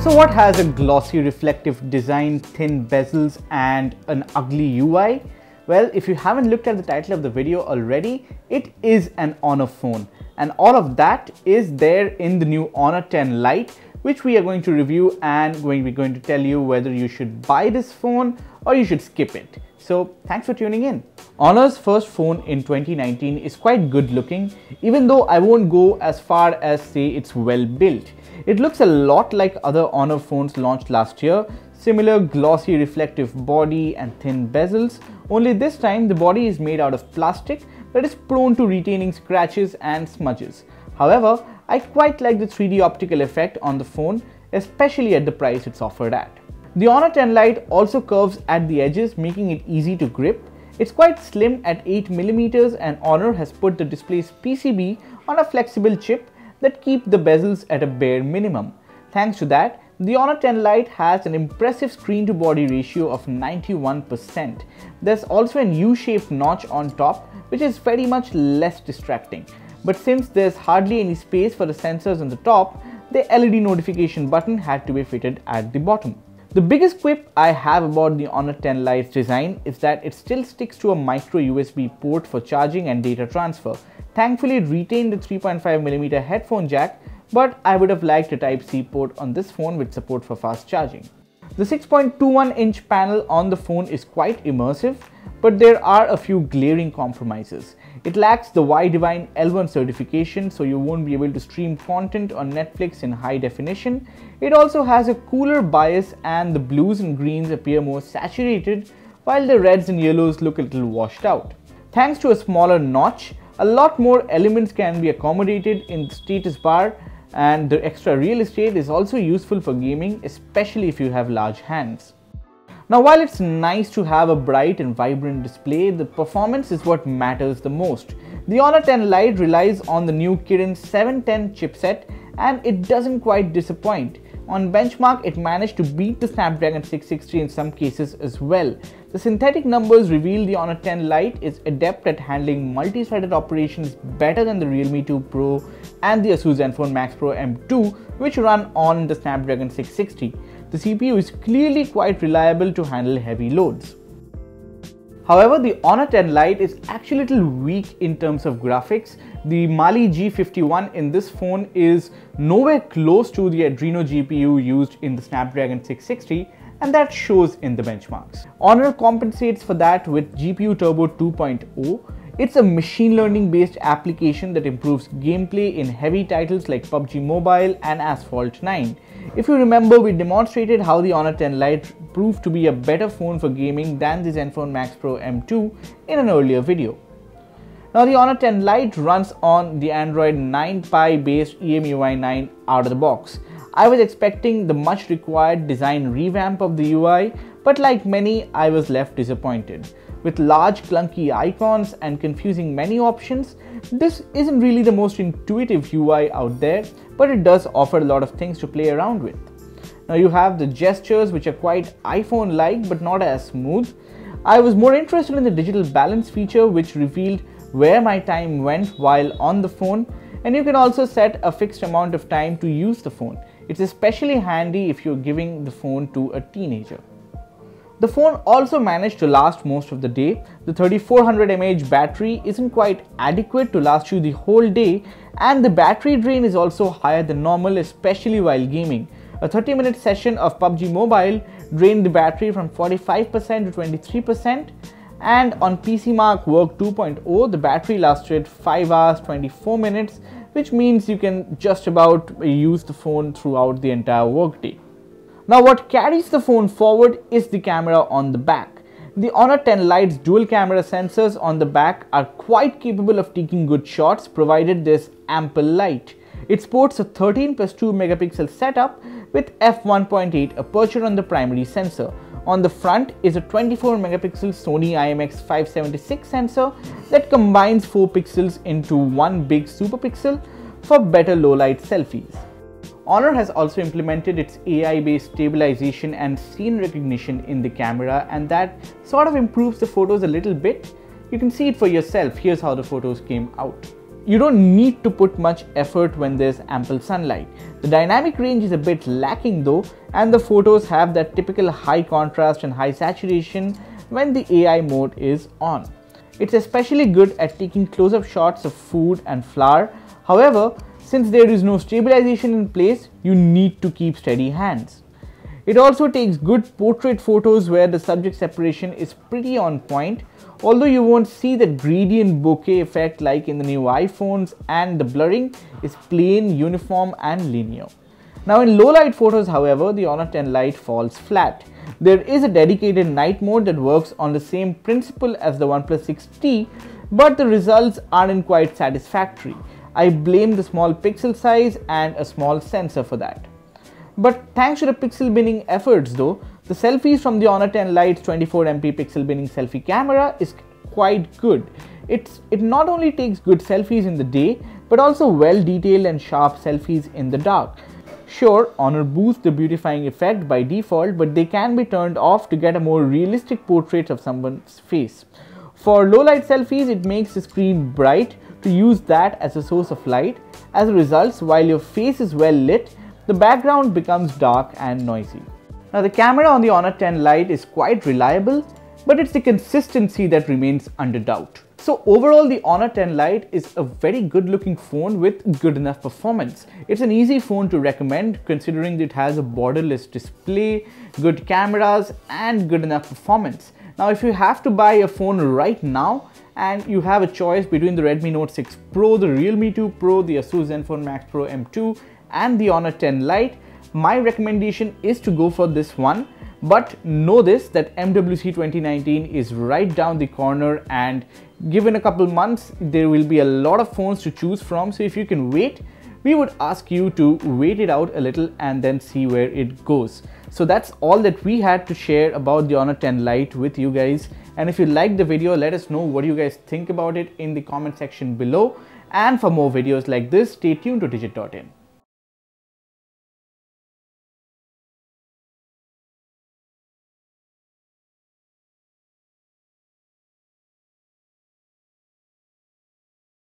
So what has a glossy reflective design, thin bezels and an ugly UI? Well, if you haven't looked at the title of the video already, it is an Honor phone, and all of that is there in the new Honor 10 Lite, which we are going to review and we're going to tell you whether you should buy this phone or you should skip it. So thanks for tuning in. Honor's first phone in 2019 is quite good looking, even though I won't go as far as say it's well built. It looks a lot like other Honor phones launched last year, similar glossy reflective body and thin bezels, only this time the body is made out of plastic that is prone to retaining scratches and smudges. However, I quite like the 3D optical effect on the phone, especially at the price it's offered at. The Honor 10 Lite also curves at the edges, making it easy to grip. It's quite slim at 8mm, and Honor has put the display's PCB on a flexible chip that keep the bezels at a bare minimum. Thanks to that, the Honor 10 Lite has an impressive screen to body ratio of 91%. There's also an U-shaped notch on top, which is very much less distracting. But since there's hardly any space for the sensors on the top, the LED notification button had to be fitted at the bottom. The biggest quip I have about the Honor 10 Lite's design is that it still sticks to a micro USB port for charging and data transfer. Thankfully, it retained the 3.5mm headphone jack, but I would have liked a Type-C port on this phone with support for fast charging. The 6.21-inch panel on the phone is quite immersive, but there are a few glaring compromises. It lacks the Y-Divine L1 certification, so you won't be able to stream content on Netflix in high definition. It also has a cooler bias, and the blues and greens appear more saturated, while the reds and yellows look a little washed out. Thanks to a smaller notch, a lot more elements can be accommodated in the status bar, and the extra real estate is also useful for gaming, especially if you have large hands. Now, while it's nice to have a bright and vibrant display, the performance is what matters the most. The Honor 10 Lite relies on the new Kirin 710 chipset, and it doesn't quite disappoint. On benchmark, it managed to beat the Snapdragon 660 in some cases as well. The synthetic numbers reveal the Honor 10 Lite is adept at handling multi-threaded operations better than the Realme 2 Pro and the Asus Zenfone Max Pro M2, which run on the Snapdragon 660. The CPU is clearly quite reliable to handle heavy loads. However, the Honor 10 Lite is actually a little weak in terms of graphics. The Mali G51 in this phone is nowhere close to the Adreno GPU used in the Snapdragon 660, and that shows in the benchmarks. Honor compensates for that with GPU Turbo 2.0. It's a machine learning based application that improves gameplay in heavy titles like PUBG Mobile and Asphalt 9. If you remember, we demonstrated how the Honor 10 Lite proved to be a better phone for gaming than the Zenfone Max Pro M2 in an earlier video. Now, the Honor 10 Lite runs on the Android 9 Pie based EMUI 9 out of the box. I was expecting the much required design revamp of the UI, but like many, I was left disappointed. With large clunky icons and confusing menu options, this isn't really the most intuitive UI out there, but it does offer a lot of things to play around with. Now, you have the gestures, which are quite iPhone-like but not as smooth. I was more interested in the digital balance feature, which revealed where my time went while on the phone, and you can also set a fixed amount of time to use the phone. It's especially handy if you're giving the phone to a teenager. The phone also managed to last most of the day. The 3400 mAh battery isn't quite adequate to last you the whole day, and the battery drain is also higher than normal, especially while gaming. A 30-minute session of PUBG Mobile drained the battery from 45% to 23%, and on PC Mark Work 2.0, the battery lasted 5 hours 24 minutes, which means you can just about use the phone throughout the entire workday. Now, what carries the phone forward is the camera on the back. The Honor 10 Lite's dual camera sensors on the back are quite capable of taking good shots provided there's ample light. It sports a 13+2 megapixel setup with f1.8 aperture on the primary sensor. On the front is a 24 megapixel Sony IMX576 sensor that combines 4 pixels into one big super pixel for better low light selfies. Honor has also implemented its AI-based stabilization and scene recognition in the camera, and that sort of improves the photos a little bit. You can see it for yourself. Here's how the photos came out. you don't need to put much effort when there's ample sunlight. The dynamic range is a bit lacking though, and the photos have that typical high contrast and high saturation when the AI mode is on. It's especially good at taking close-up shots of food and flour. However, since there is no stabilization in place, you need to keep steady hands. It also takes good portrait photos where the subject separation is pretty on point, although you won't see that gradient bokeh effect like in the new iPhones, and the blurring is plain, uniform and linear. Now in low light photos, however, the Honor 10 Lite falls flat. There is a dedicated night mode that works on the same principle as the OnePlus 6T, but the results aren't quite satisfactory. I blame the small pixel size and a small sensor for that. But thanks to the pixel binning efforts though, the selfies from the Honor 10 Lite's 24MP pixel binning selfie camera is quite good. It not only takes good selfies in the day, but also well detailed and sharp selfies in the dark. Sure, Honor boosts the beautifying effect by default, but they can be turned off to get a more realistic portrait of someone's face. For low light selfies, it makes the screen bright to use that as a source of light. As a result, while your face is well lit, the background becomes dark and noisy. Now the camera on the Honor 10 Lite is quite reliable, but it's the consistency that remains under doubt. So overall, the Honor 10 Lite is a very good looking phone with good enough performance. It's an easy phone to recommend considering that it has a borderless display, good cameras and good enough performance. Now if you have to buy a phone right now and you have a choice between the Redmi Note 6 Pro, the Realme 2 Pro, the Asus Zenfone Max Pro M2 and the Honor 10 Lite, my recommendation is to go for this one. But know this, that MWC 2019 is right down the corner, and given a couple months there will be a lot of phones to choose from. So if you can wait, we would ask you to wait it out a little and then see where it goes. So that's all that we had to share about the Honor 10 Lite with you guys. And if you liked the video, let us know what you guys think about it in the comment section below. And for more videos like this, stay tuned to digit.in.